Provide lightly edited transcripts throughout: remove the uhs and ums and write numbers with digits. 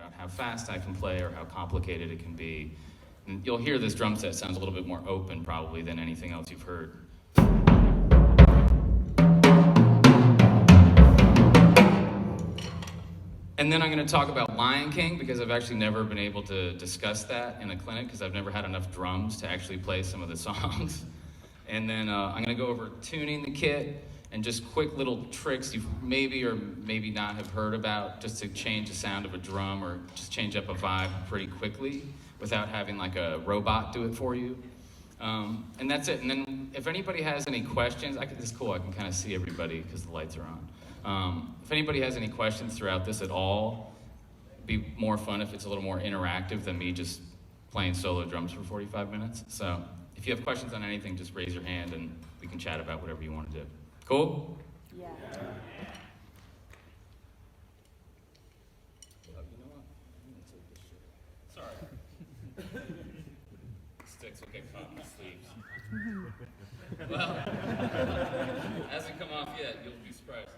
out how fast I can play or how complicated it can be. And you'll hear this drum set sounds a little bit more open probably than anything else you've heard. And then I'm going to talk about Lion King because I've actually never been able to discuss that in a clinic because I've never had enough drums to actually play some of the songs. And then I'm going to go over tuning the kit and just quick little tricks you maybe or maybe not have heard about just to change the sound of a drum or just change up a vibe pretty quickly without having like a robot do it for you. And that's it. And then if anybody has any questions, this is cool, I can kind of see everybody because the lights are on. If anybody has any questions throughout this at all, it'd be more fun if it's a little more interactive than me just playing solo drums for 45 minutes. So if you have questions on anything, just raise your hand and we can chat about whatever you want to do. Cool? Yeah. You know what? I'm gonna take this shit. Sorry. Sticks will get caught in the sleeves. Well, hasn't come off yet. You'll be surprised.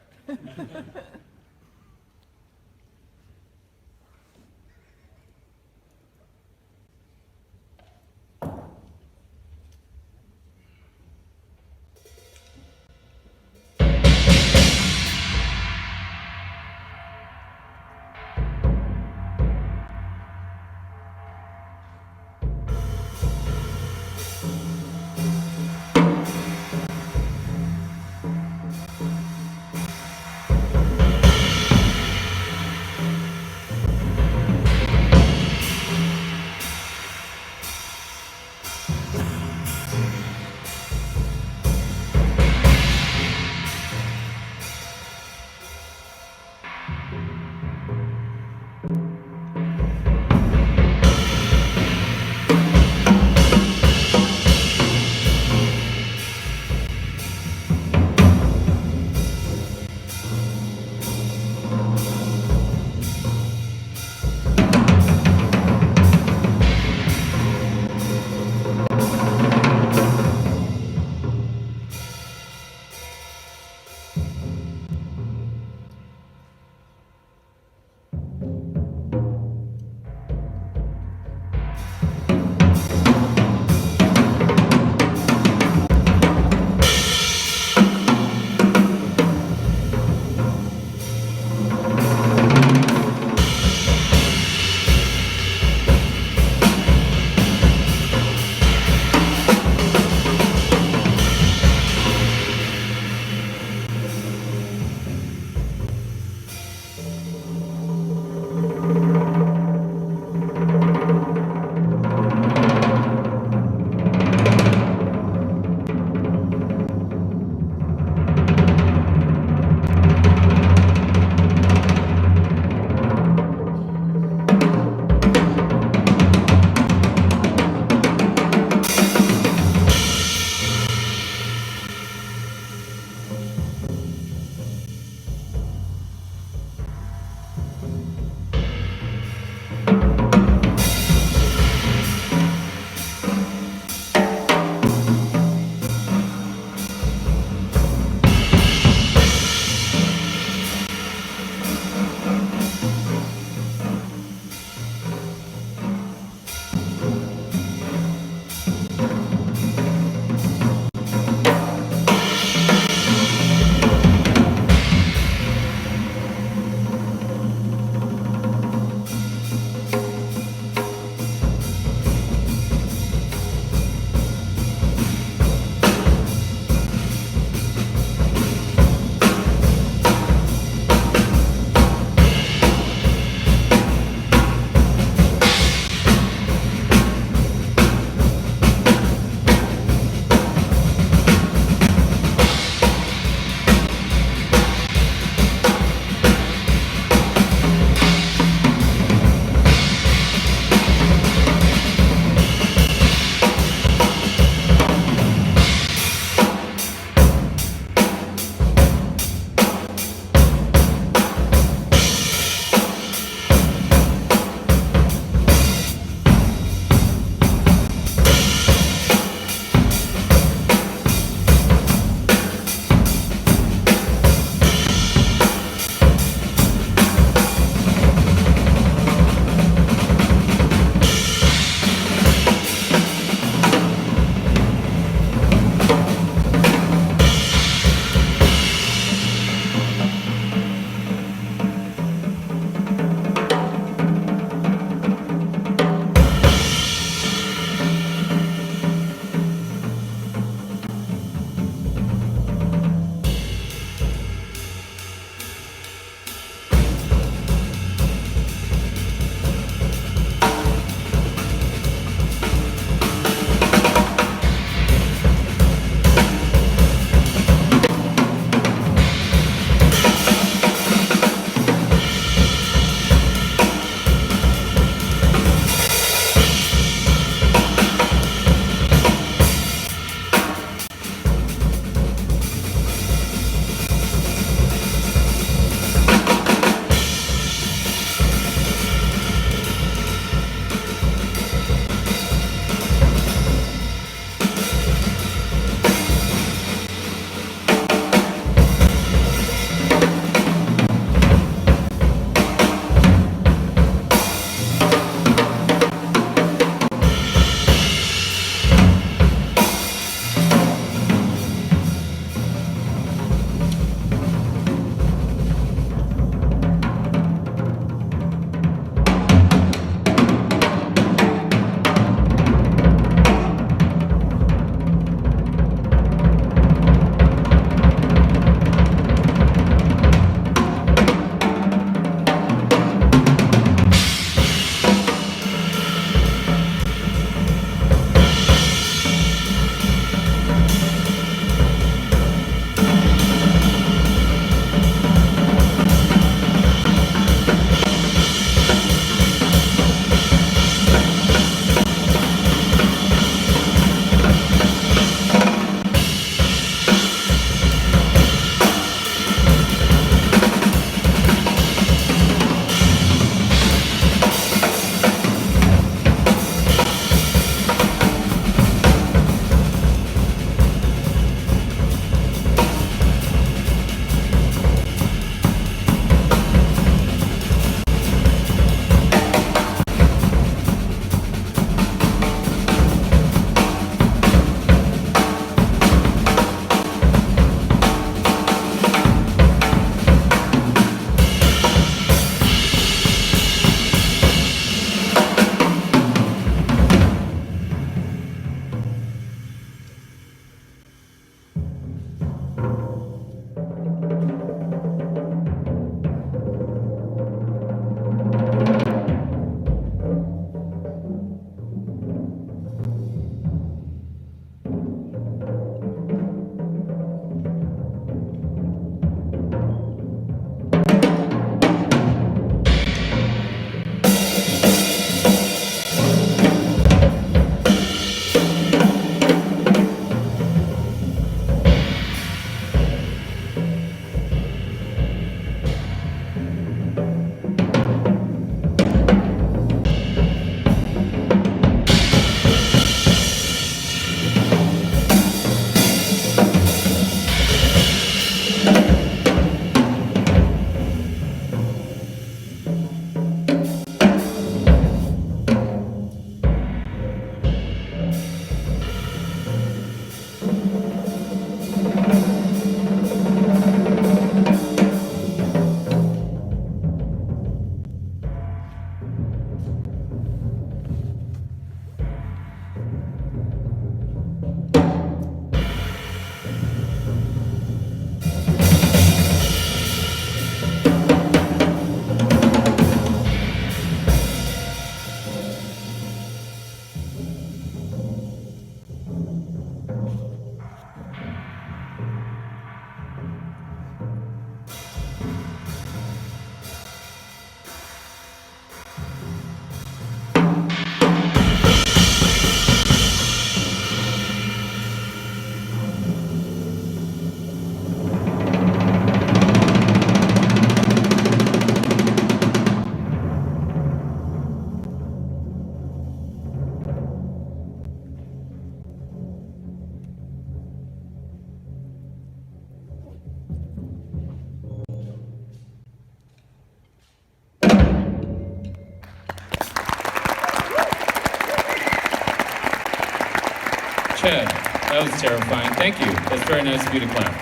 Chad, that was terrifying. Thank you. That's very nice of you to clap.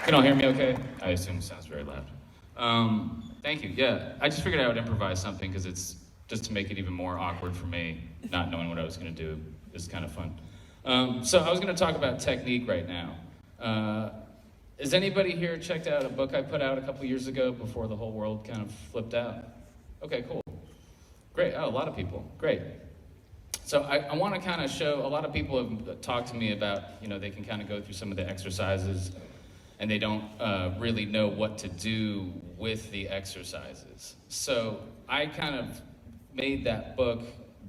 Can all hear me okay? I assume it sounds very loud. Thank you. Yeah, I just figured I would improvise something because it's just to make it even more awkward for me, not knowing what I was going to do. It's kind of fun. So I was going to talk about technique right now. Has anybody here checked out a book I put out a couple years ago before the whole world kind of flipped out? Okay, cool. Great. Oh, a lot of people. Great. So I want to kind of show, a lot of people have talked to me about, they can kind of go through some of the exercises and they don't really know what to do with the exercises. So I kind of made that book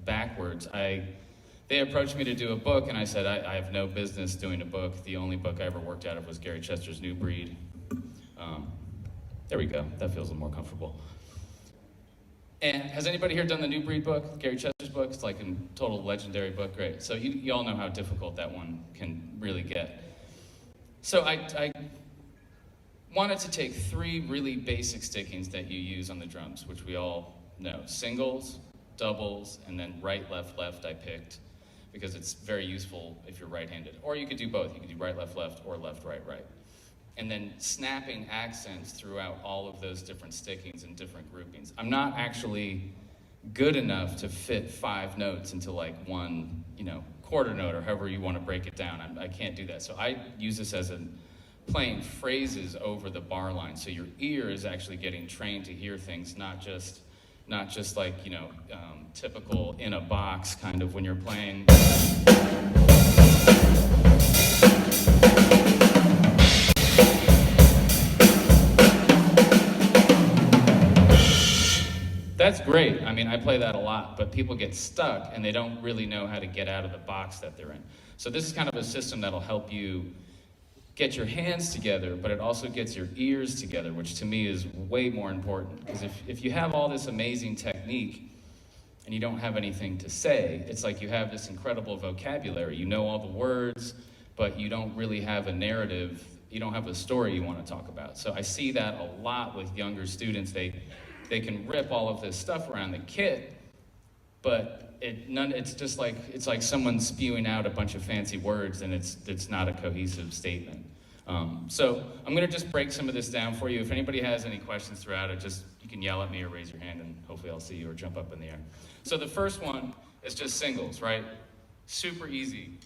backwards. They approached me to do a book, and I said, I have no business doing a book. The only book I ever worked out of was Gary Chester's New Breed. There we go. That feels a little more comfortable. And has anybody here done the New Breed book, Gary Chester's book? It's like a total legendary book. Great. So you all know how difficult that one can really get. So I wanted to take 3 really basic stickings that you use on the drums, which we all know. Singles, doubles, and then right, left, left I picked because it's very useful if you're right-handed. Or you could do both. You could do right, left, left, or left, right, right. And then snapping accents throughout all of those different stickings and different groupings. I'm not actually good enough to fit 5 notes into like one, quarter note or however you want to break it down. I can't do that. So I use this as playing phrases over the bar line. So your ear is actually getting trained to hear things, not just like, typical in a box kind of when you're playing. That's great. I mean, I play that a lot, but people get stuck and they don't really know how to get out of the box that they're in. So this is kind of a system that'll help you get your hands together, but it also gets your ears together, which to me is way more important. Because if you have all this amazing technique and you don't have anything to say, it's like you have this incredible vocabulary. You know all the words, but you don't really have a narrative. You don't have a story you want to talk about. So I see that a lot with younger students. They can rip all of this stuff around the kit, but it's like someone spewing out a bunch of fancy words, and it's not a cohesive statement. So I'm gonna just break some of this down for you. If anybody has any questions throughout it, you can yell at me or raise your hand, and hopefully I'll see you or jump up in the air. So the first one is just singles, right? Super easy.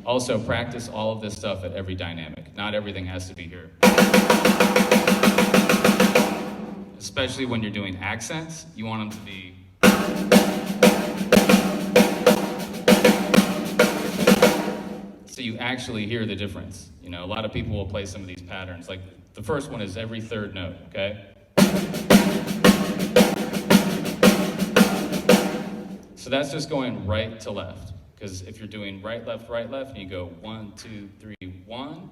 Also, practice all of this stuff at every dynamic. Not everything has to be here. Especially when you're doing accents, you want them to be. So you actually hear the difference. A lot of people will play some of these patterns. Like the first one is every 3rd note, okay? So that's just going right to left. Because if you're doing right, left, and you go 1, 2, 3, 1,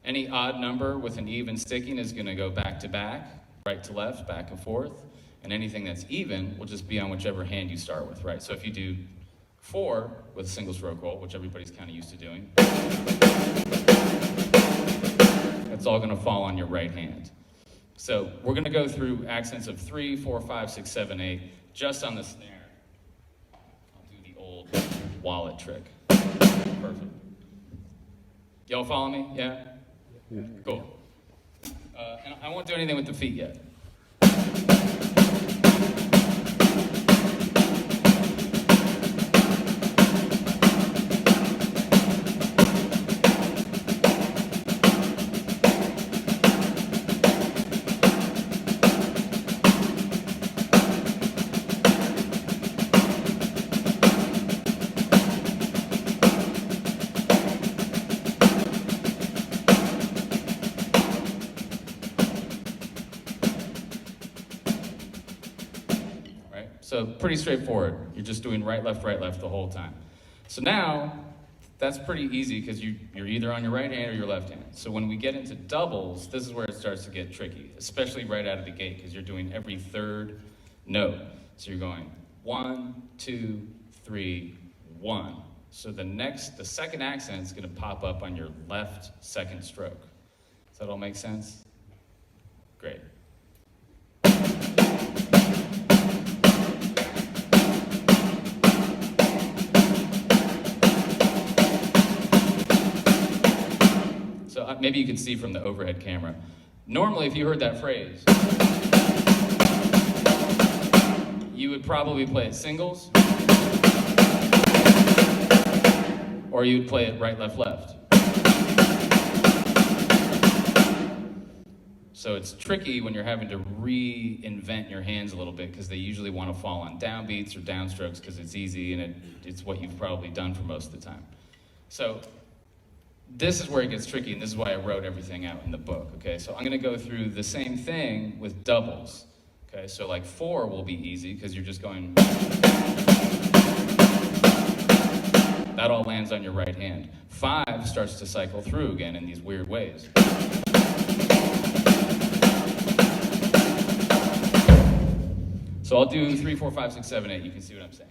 any odd number with an even sticking is going to go back to back, right to left, back and forth. And anything that's even will just be on whichever hand you start with, right? So if you do 4 with a single stroke roll, which everybody's kind of used to doing, that's all going to fall on your right hand. So we're going to go through accents of 3, 4, 5, 6, 7, 8, just on the snare. I'll do the old wallet trick. Perfect. Y'all follow me? Yeah? Cool. And I won't do anything with the feet yet. So pretty straightforward. You're just doing right, left the whole time. So now, that's pretty easy because you're either on your right hand or your left hand. So when we get into doubles, this is where it starts to get tricky, especially right out of the gate because you're doing every 3rd note. So you're going 1, 2, 3, 1. So the second accent is going to pop up on your left 2nd stroke. Does that all make sense? Great. So maybe you can see from the overhead camera. Normally, if you heard that phrase, you would probably play it singles, or you'd play it right, left, left. So it's tricky when you're having to reinvent your hands a little bit because they usually want to fall on downbeats or downstrokes because it's easy and it's what you've probably done for most of the time. So this is where it gets tricky, and this is why I wrote everything out in the book, okay? So I'm going to go through the same thing with doubles, okay? So like 4 will be easy because you're just going... That all lands on your right hand. 5 starts to cycle through again in these weird ways. So I'll do 3, 4, 5, 6, 7, 8. You can see what I'm saying.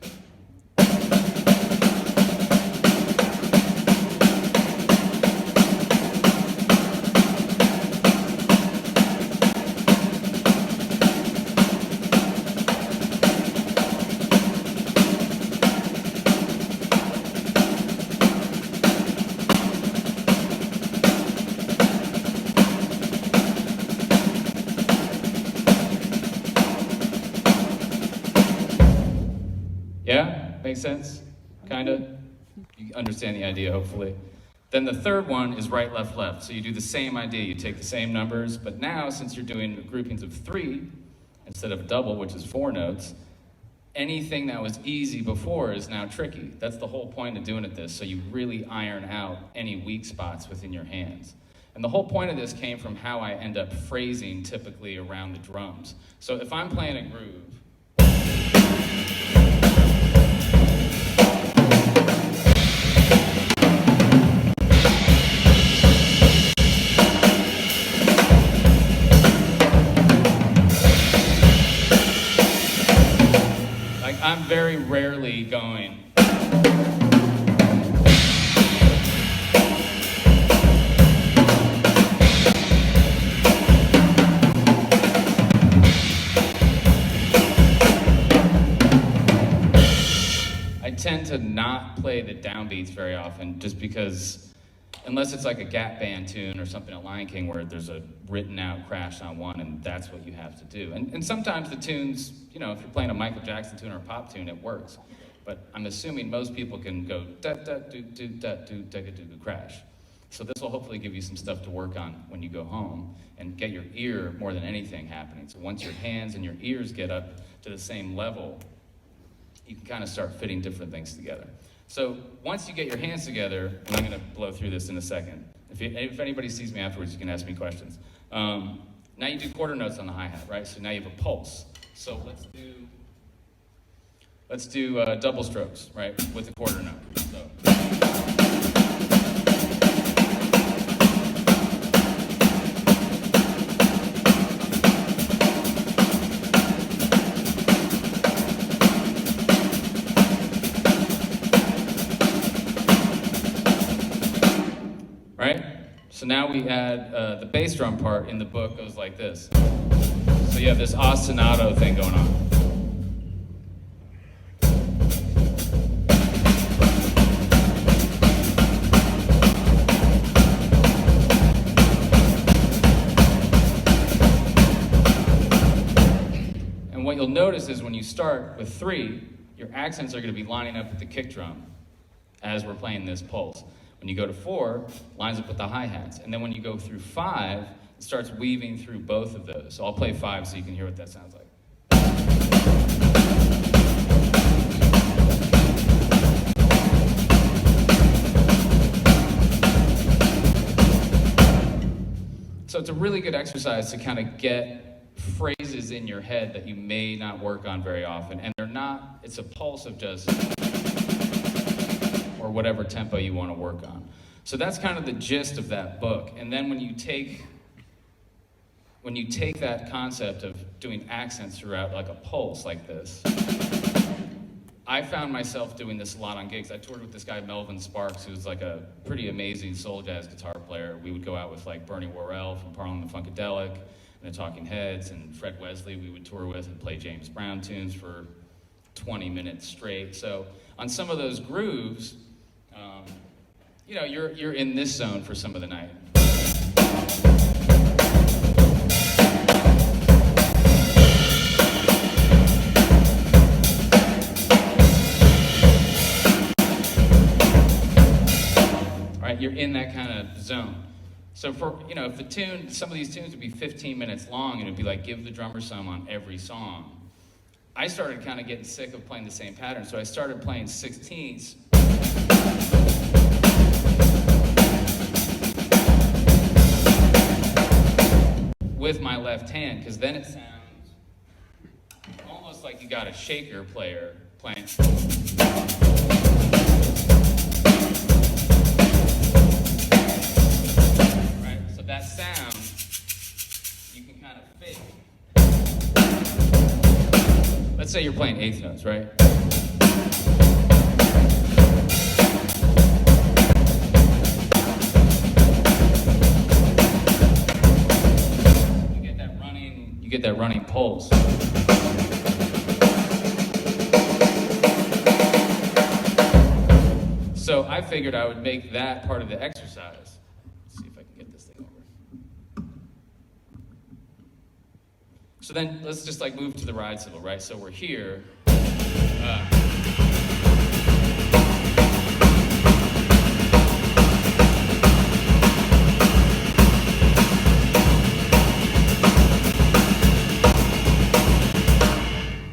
Yeah? Makes sense? Kinda? You understand the idea, hopefully. Then the third one is right, left, left. So you do the same idea. You take the same numbers, but now, since you're doing groupings of 3, instead of double, which is 4 notes, anything that was easy before is now tricky. That's the whole point of doing it this, so you really iron out any weak spots within your hands. And the whole point of this came from how I end up phrasing typically around the drums. So if I'm playing a groove, I'm very rarely going. I tend to not play the downbeats very often just because, unless it's like a Gap Band tune or something at Lion King where there's a written out crash on one and that's what you have to do. And sometimes the tunes, you know, if you're playing a Michael Jackson tune or a pop tune, it works. But I'm assuming most people can go da da do do da do da do crash. So this will hopefully give you some stuff to work on when you go home and get your ear more than anything happening. So once your hands and your ears get up to the same level, you can kind of start fitting different things together. So once you get your hands together, and I'm going to blow through this in a second. If anybody sees me afterwards, you can ask me questions. Now you do quarter notes on the hi-hat, right? So now you have a pulse. So let's do double strokes, right, with the quarter note. So. Right? So now we add the bass drum part in the book goes like this. So you have this ostinato thing going on. And what you'll notice is when you start with 3, your accents are going to be lining up with the kick drum as we're playing this pulse. When you go to 4, lines up with the hi-hats. And then when you go through 5, it starts weaving through both of those. So I'll play 5 so you can hear what that sounds like. So it's a really good exercise to kind of get phrases in your head that you may not work on very often. And they're not, it's a pulse of just... or whatever tempo you want to work on. So that's kind of the gist of that book. And then when you take that concept of doing accents throughout like a pulse like this, I found myself doing this a lot on gigs. I toured with this guy, Melvin Sparks, who's like a pretty amazing soul jazz guitar player. We would go out with like Bernie Worrell from Parliament Funkadelic, and the Talking Heads, and Fred Wesley we would tour with and play James Brown tunes for 20 minutes straight. So on some of those grooves, you know, you're in this zone for some of the night. Right, you're in that kind of zone. So for, you know, if the tune, some of these tunes would be 15 minutes long, and it'd be like, give the drummer some on every song. I started kind of getting sick of playing the same pattern, so I started playing 16ths. With my left hand, because then it sounds almost like you got a shaker player playing. Right, so that sound, you can kind of fake. Let's say you're playing eighth notes, right? You get that running pulse. So I figured I would make that part of the exercise. Let's see if I can get this thing over. So then let's just like move to the ride cymbal, right? So we're here.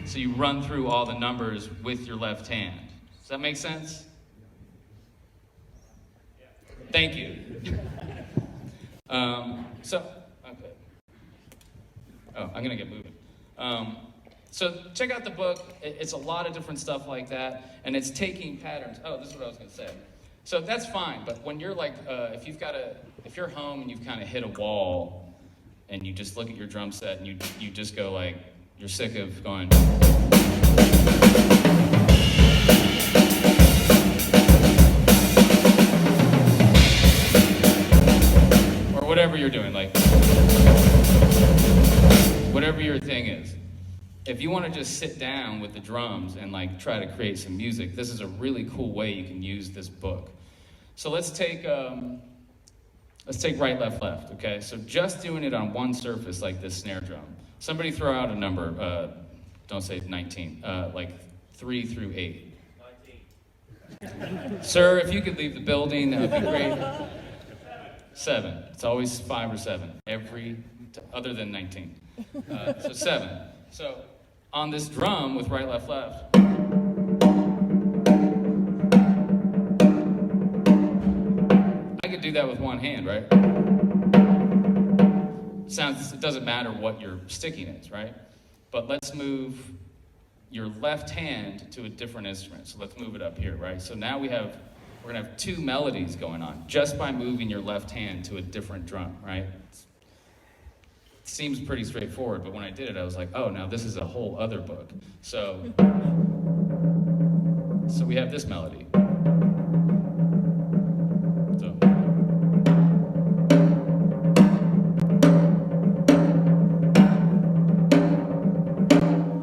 So you run through all the numbers with your left hand. Does that make sense? Thank you. Okay. Oh, I'm gonna get moving. So check out the book. It's a lot of different stuff like that, and it's taking patterns. Oh, this is what I was gonna say. So that's fine, but when you're like, if you're home and you've kind of hit a wall, and you just look at your drum set and you just go like, you're sick of going. Whatever you're doing, like, whatever your thing is. If you want to just sit down with the drums and like try to create some music, this is a really cool way you can use this book. So let's take right, left, left, okay? So just doing it on one surface like this snare drum. Somebody throw out a number, don't say 19, like 3 through 8. 19. Sir, if you could leave the building, that would be great. 7. It's always 5 or 7, other than 19. So 7. So on this drum with right, left, left, I could do that with one hand, right? It doesn't matter what your sticking is, right? But let's move your left hand to a different instrument. So let's move it up here, right? So now we're gonna have 2 melodies going on just by moving your left hand to a different drum, right? It seems pretty straightforward, but when I did it, I was like, oh, now this is a whole other book. So we have this melody.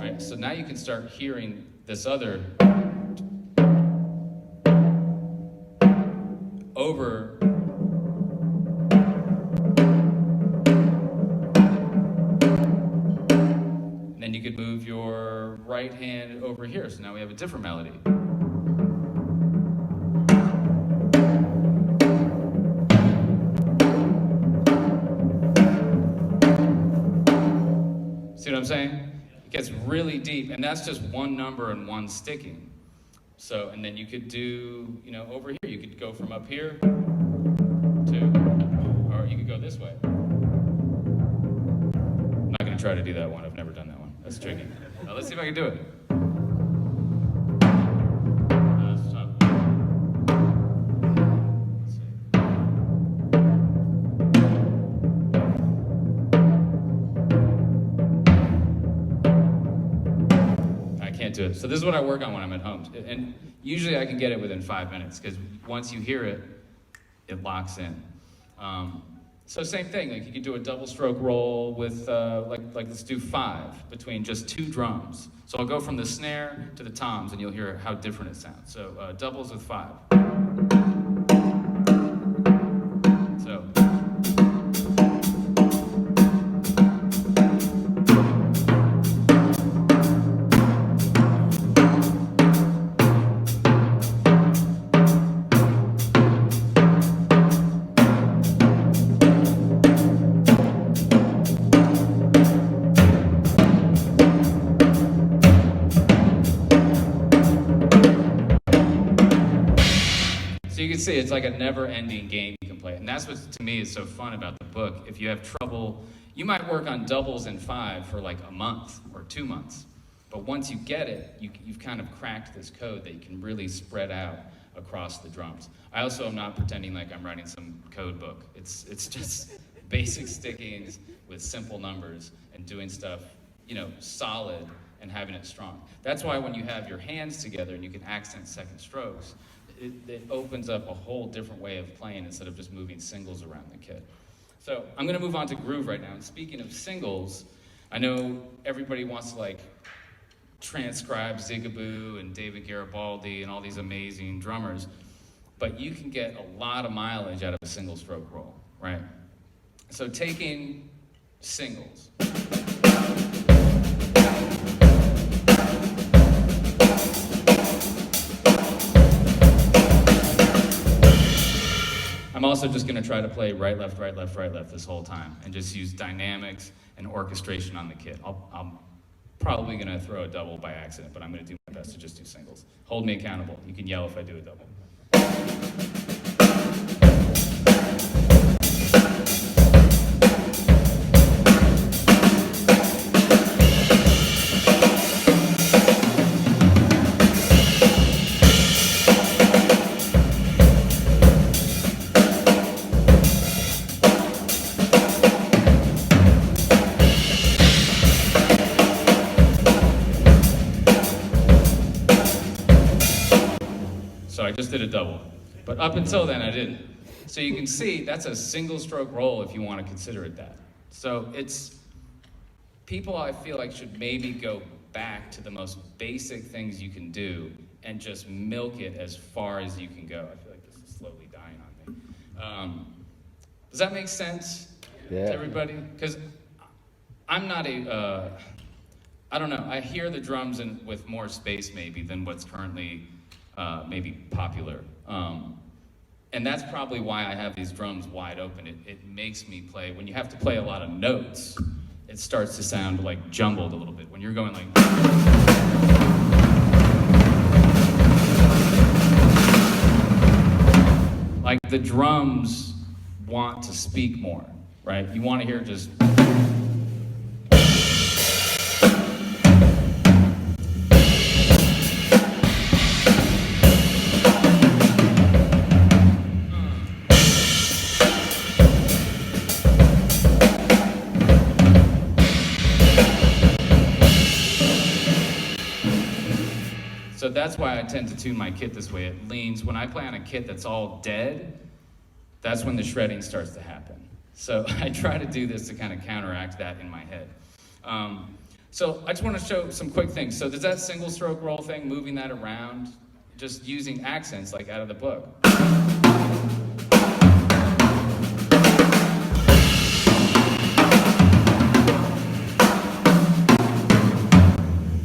Right, so now you can start hearing this other over. And then you could move your right hand over here. So now we have a different melody. See what I'm saying? It gets really deep, and that's just one number and one sticking. So, and then you could do, over here, you could go from up here to, or you could go this way. I'm not going to try to do that one. I've never done that one. That's tricky. Let's see if I can do it. That's tough. Let's see. I can't do it. So this is what I work on when I'm at home. And usually I can get it within 5 minutes, because once you hear it, it locks in. So same thing, like you could do a double stroke roll with, like let's do 5 between just 2 drums. So I'll go from the snare to the toms and you'll hear how different it sounds. So doubles with 5. So. So you can see it's like a never-ending game you can play. And that's what, to me, is so fun about the book. If you have trouble, you might work on doubles and 5 for like a month or 2 months. But once you get it, you've kind of cracked this code that you can really spread out across the drums. I also am not pretending like I'm writing some code book. It's just basic stickings with simple numbers and doing stuff, solid and having it strong. That's why when you have your hands together and you can accent second strokes, it opens up a whole different way of playing instead of just moving singles around the kit. So I'm going to move on to groove right now. And speaking of singles, I know everybody wants to transcribe Zigaboo and David Garibaldi and all these amazing drummers, but you can get a lot of mileage out of a single stroke roll, right? So taking singles. I'm also just going to try to play right, left, right, left, right, left this whole time and just use dynamics and orchestration on the kit. I'm probably going to throw a double by accident, but I'm going to do my best to just do singles. Hold me accountable. You can yell if I do a double. So I just did a double. But up until then, I didn't. So you can see that's a single stroke roll if you want to consider it that. So it's, people I feel like should maybe go back to the most basic things you can do and just milk it as far as you can go. I feel like this is slowly dying on me. Does that make sense to everybody? Because I'm not I don't know, I hear the drums with more space maybe than what's currently maybe popular. And that's probably why I have these drums wide open. It makes me play, when you have to play a lot of notes, it starts to sound like jumbled a little bit. When you're going like the drums want to speak more, right? You want to hear just... So that's why I tend to tune my kit this way. It leans, when I play on a kit that's all dead, that's when the shredding starts to happen. So I try to do this to kind of counteract that in my head. So I just want to show some quick things. So does that single stroke roll thing, moving that around, just using accents like out of the book.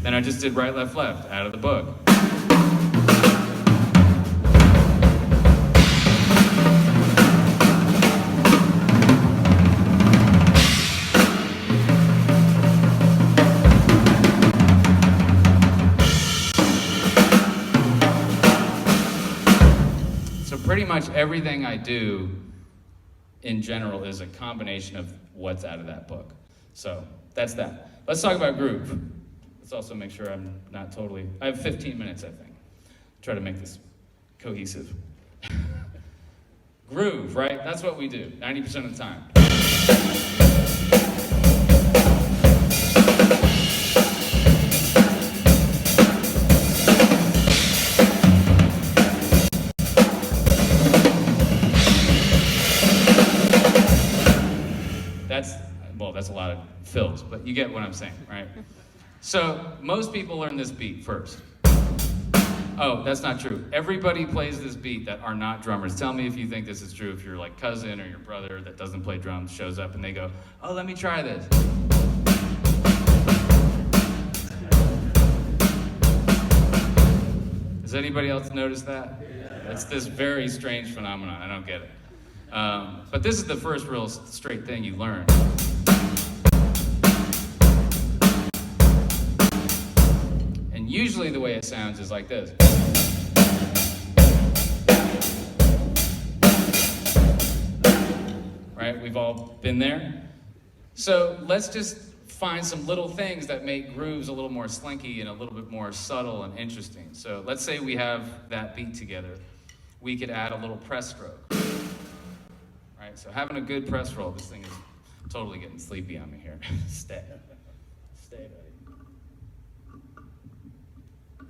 Then I just did right, left, left, out of the book. So pretty much everything I do in general is a combination of what's out of that book. So that's that. Let's talk about groove. Let's also make sure I'm not totally... I have 15 minutes, I think. Try to make this cohesive. Groove, right? That's what we do 90% of the time. that's a lot of fills, but you get what I'm saying, right? So most people learn this beat first. Oh, that's not true. Everybody plays this beat that are not drummers. Tell me if you think this is true. If your like cousin or your brother that doesn't play drums shows up and they go, oh, let me try this. Does anybody else notice that? It's this very strange phenomenon. I don't get it. But this is the first real straight thing you learn. And usually the way it sounds is like this. Right? We've all been there. So let's just find some little things that make grooves a little more slinky and a little bit more subtle and interesting. So let's say we have that beat together. We could add a little press stroke. Right? So having a good press roll, this thing is totally getting sleepy on me here. Stay, buddy.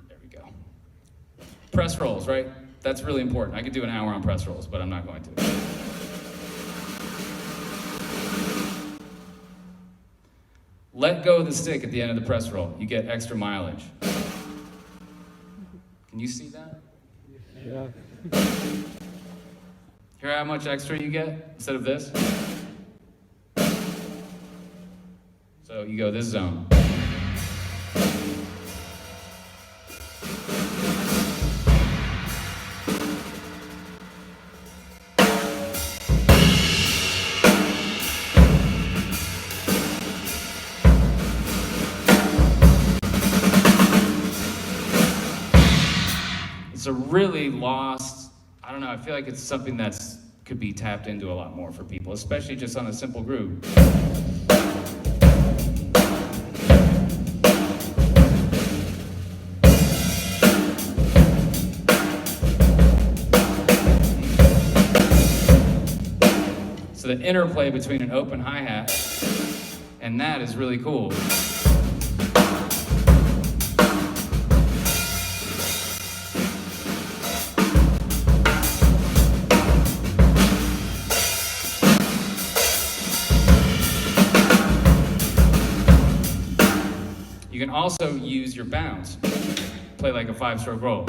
There we go. Press rolls, right? That's really important. I could do an hour on press rolls, but I'm not going to. Let go of the stick at the end of the press roll. You get extra mileage. Can you see that? Yeah. Hear how much extra you get instead of this? So you go this zone. It's a really lost, I don't know, I feel like it's something that's could be tapped into a lot more for people, especially just on a simple groove. So the interplay between an open hi-hat and that is really cool. You can also use your bounce. Play like a 5-stroke roll.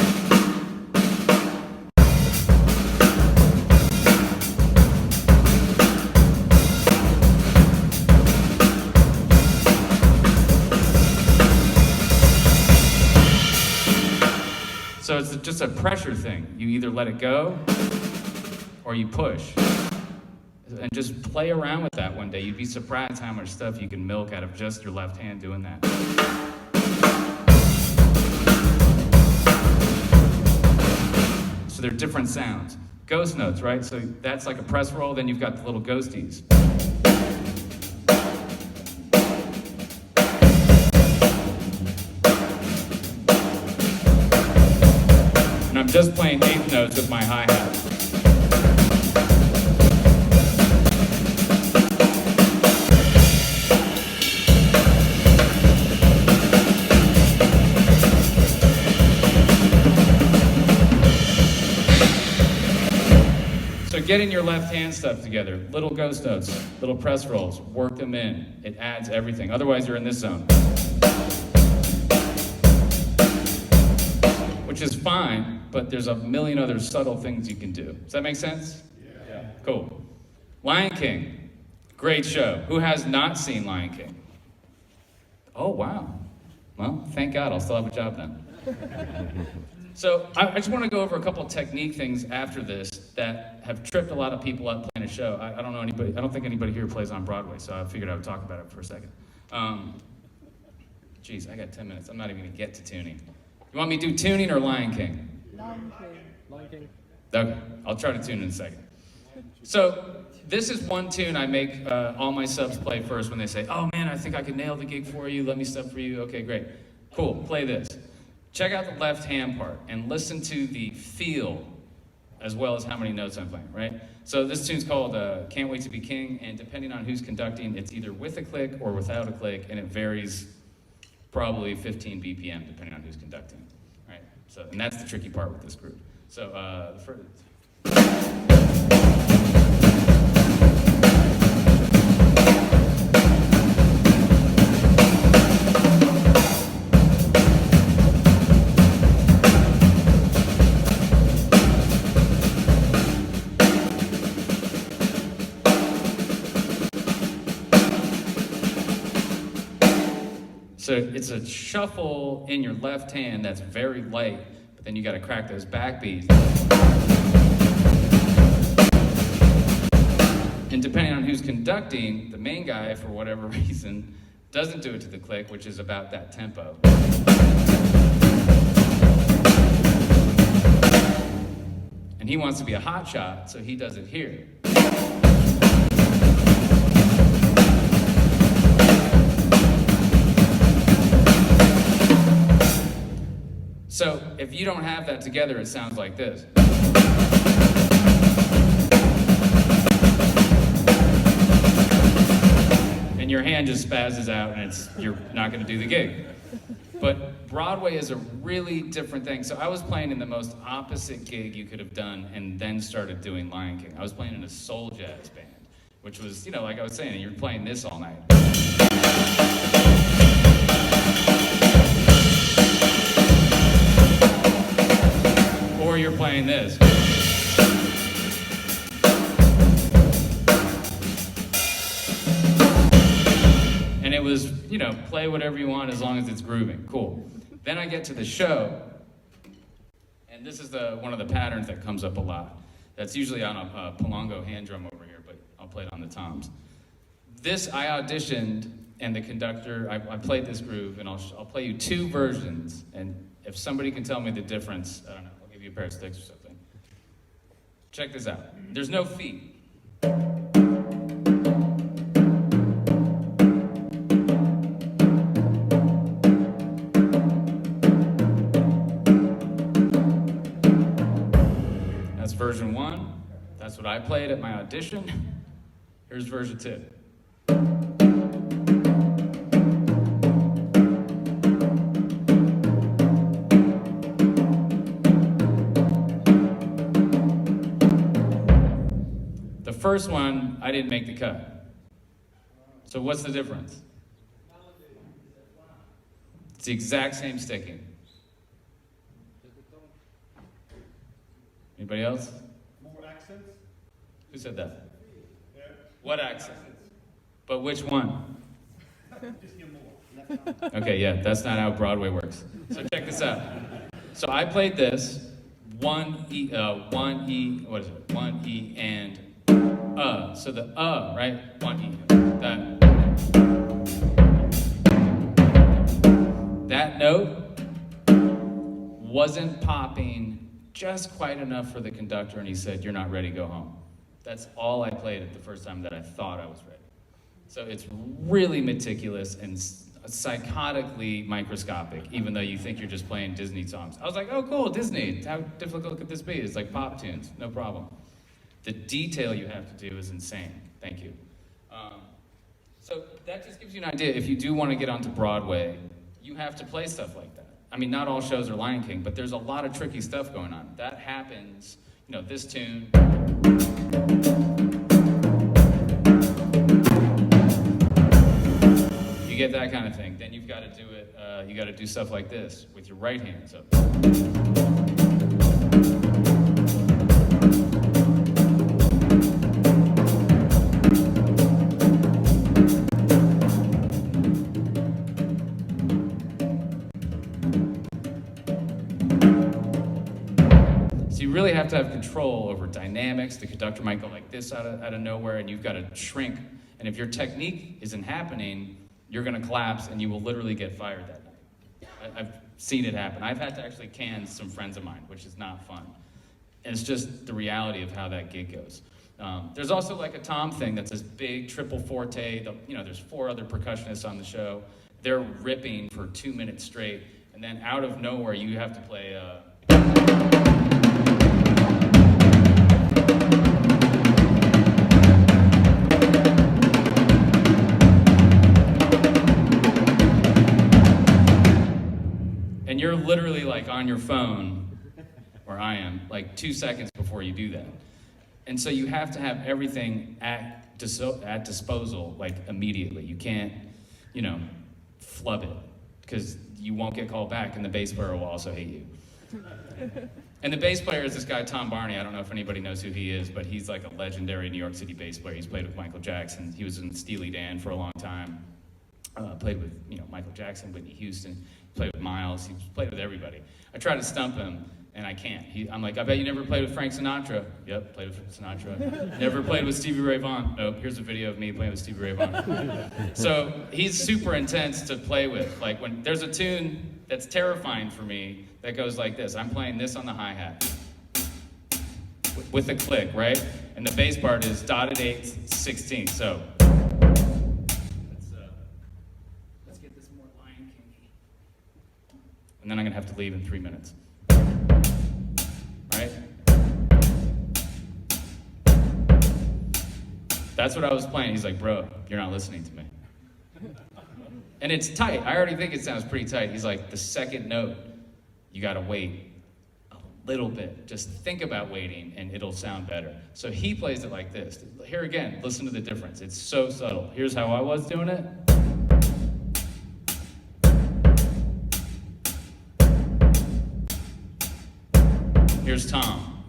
So it's just a pressure thing. You either let it go or you push. And just play around with that one day. You'd be surprised how much stuff you can milk out of just your left hand doing that. So they're different sounds. Ghost notes, right? So that's like a press roll, then you've got the little ghosties. And I'm just playing eighth notes with my hi-hat. So getting your left hand stuff together, little ghost notes, little press rolls, work them in. It adds everything. Otherwise, you're in this zone. Which is fine, but there's a million other subtle things you can do. Does that make sense? Yeah. Cool. Lion King, great show. Who has not seen Lion King? Oh, wow. Well, thank God, I'll still have a job then. So I just want to go over a couple of technique things after this that have tripped a lot of people up playing a show. I don't know anybody, I don't think anybody here plays on Broadway, so I figured I would talk about it for a second. Geez, I got 10 minutes. I'm not even going to get to tuning. You want me to do tuning or Lion King? Lion King. Okay, I'll try to tune in a second. So this is one tune I make all my subs play first when they say, oh man, I think I can nail the gig for you. Let me sub for you. Okay, great. Cool, play this. Check out the left hand part and listen to the feel as well as how many notes I'm playing, right? So this tune's called Can't Wait to Be King, and depending on who's conducting, it's either with a click or without a click, and it varies probably 15 BPM depending on who's conducting, right? So, and that's the tricky part with this group. So the first. So it's a shuffle in your left hand that's very light, but then you got to crack those backbeats. And depending on who's conducting, the main guy, for whatever reason, doesn't do it to the click, which is about that tempo. And he wants to be a hot shot, so he does it here. So if you don't have that together, it sounds like this. And your hand just spazzes out and you're not gonna do the gig. But Broadway is a really different thing. So I was playing in the most opposite gig you could have done and then started doing Lion King. I was playing in a soul jazz band, which was, like I was saying, you're playing this all night. Or you're playing this. And it was, play whatever you want as long as it's grooving. Cool. Then I get to the show, and this is one of the patterns that comes up a lot. That's usually on a Palongo hand drum over here, but I'll play it on the toms. This I auditioned, and the conductor, I played this groove, and I'll play you 2 versions, and if somebody can tell me the difference, I don't know, I'll give you a pair of sticks or something. Check this out. There's no feet. That's version 1. That's what I played at my audition. Here's version 2. The first one, I didn't make the cut. So what's the difference? It's the exact same sticking. Anybody else? More accents? Who said that? Yeah. What accent? But which one? Just hear more. Okay, yeah, that's not how Broadway works. So check this out. So I played this, 1 E, what is it? 1 E and So the right? 1 E. That note wasn't popping just quite enough for the conductor, and he said, "You're not ready, go home." That's all I played it the first time that I thought I was ready. So it's really meticulous and psychotically microscopic, even though you think you're just playing Disney songs. I was like, oh cool, Disney, how difficult could this be? It's like pop tunes, no problem. The detail you have to do is insane. Thank you. So that just gives you an idea. If you do want to get onto Broadway, you have to play stuff like that. I mean, not all shows are Lion King, but there's a lot of tricky stuff going on. That happens, this tune. You get that kind of thing. Then you've got to do it, you got to do stuff like this with your right hand. So. You really have to have control over dynamics. The conductor might go like this out of nowhere, and you've got to shrink. And if your technique isn't happening, you're going to collapse, and you will literally get fired that night. I've seen it happen. I've had to actually can some friends of mine, which is not fun. And it's just the reality of how that gig goes. There's also like a tom thing that's this big triple forte. There's 4 other percussionists on the show. They're ripping for 2 minutes straight, and then out of nowhere, you have to play. And you're literally like on your phone, or I am, like 2 seconds before you do that. And so you have to have everything at disposal, like immediately. You can't, flub it, because you won't get called back, and the bass player will also hate you. And the bass player is this guy, Tom Barney. I don't know if anybody knows who he is, but he's like a legendary New York City bass player. He's played with Michael Jackson. He was in Steely Dan for a long time. Played with Michael Jackson, Whitney Houston, played with Miles, he's played with everybody. I try to stump him, and I can't. I'm like, I bet you never played with Frank Sinatra. Yep, played with Sinatra. Never played with Stevie Ray Vaughan. Nope, here's a video of me playing with Stevie Ray Vaughan. So he's super intense to play with. Like when there's a tune that's terrifying for me that goes like this. I'm playing this on the hi-hat with a click, right? And the bass part is dotted 8th, 16th. So let's get this more Lion King-y. And then I'm gonna have to leave in 3 minutes. Right? That's what I was playing. He's like, bro, you're not listening to me. And it's tight. I already think it sounds pretty tight. He's like, the second note, you gotta wait a little bit. Just think about waiting and it'll sound better. So he plays it like this. Here again, listen to the difference. It's so subtle. Here's how I was doing it. Here's Tom.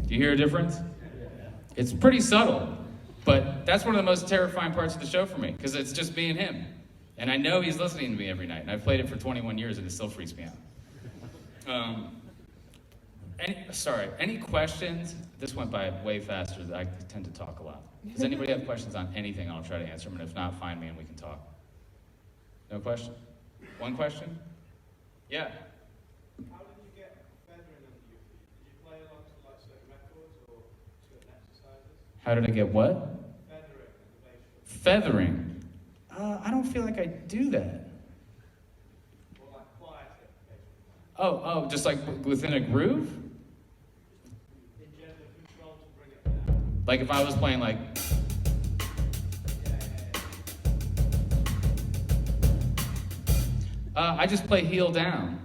Do you hear a difference? It's pretty subtle, but that's one of the most terrifying parts of the show for me, because it's just me and him. And I know he's listening to me every night, and I've played it for 21 years, and it still freaks me out. Any questions? This went by way faster. I tend to talk a lot. Does anybody have questions on anything? I'll try to answer them, and if not, find me and we can talk. No question? One question? Yeah. How did you get feathering under your feet? Did you play along to like certain records or certain exercises? How did I get what? Feathering in the bass. Feathering. I don't feel like I do that. Or like quiet it, basically. Oh, just like within a groove? In general, control to bring it down. Like if I was playing like... I just play heel down.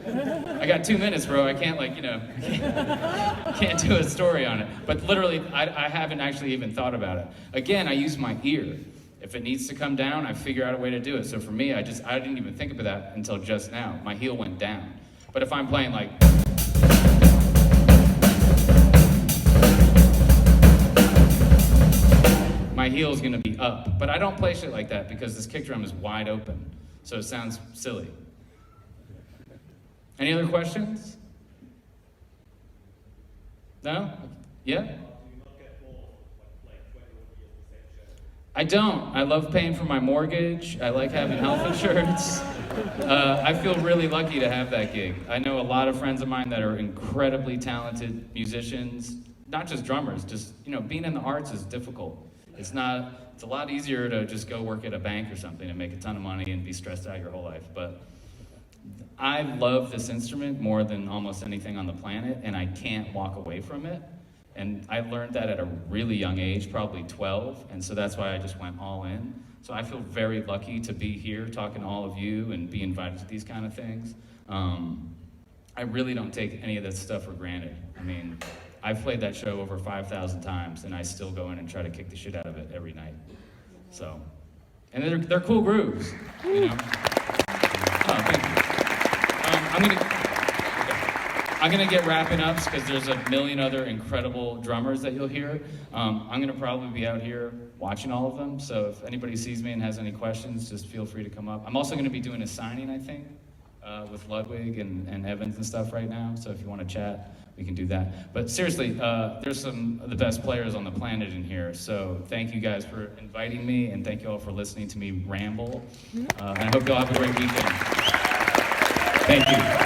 I got 2 minutes, bro. I can't can't do a story on it. But literally, I haven't actually even thought about it. Again, I use my ear. If it needs to come down, I figure out a way to do it. So for me, I didn't even think about that until just now. My heel went down. But if I'm playing like... my heel's gonna be up. But I don't play shit like that because this kick drum is wide open. So it sounds silly. Any other questions? No? Yeah? I don't. I love paying for my mortgage. I like having health insurance. I feel really lucky to have that gig. I know a lot of friends of mine that are incredibly talented musicians, not just drummers, just, being in the arts is difficult. It's a lot easier to just go work at a bank or something and make a ton of money and be stressed out your whole life. But I love this instrument more than almost anything on the planet, and I can't walk away from it. And I learned that at a really young age, probably 12, and so that's why I just went all in. So I feel very lucky to be here talking to all of you and be invited to these kind of things. I really don't take any of that stuff for granted. I mean, I've played that show over 5,000 times, and I still go in and try to kick the shit out of it every night. So, and they're cool grooves, Oh, thank you. I'm gonna get wrapping up because there's a million other incredible drummers that you'll hear. I'm gonna probably be out here watching all of them. So if anybody sees me and has any questions, just feel free to come up. I'm also gonna be doing a signing, I think, with Ludwig and Evans and stuff right now. So if you want to chat, we can do that. But seriously, there's some of the best players on the planet in here. So thank you guys for inviting me, and thank you all for listening to me ramble. And I hope you all have a great weekend. Thank you.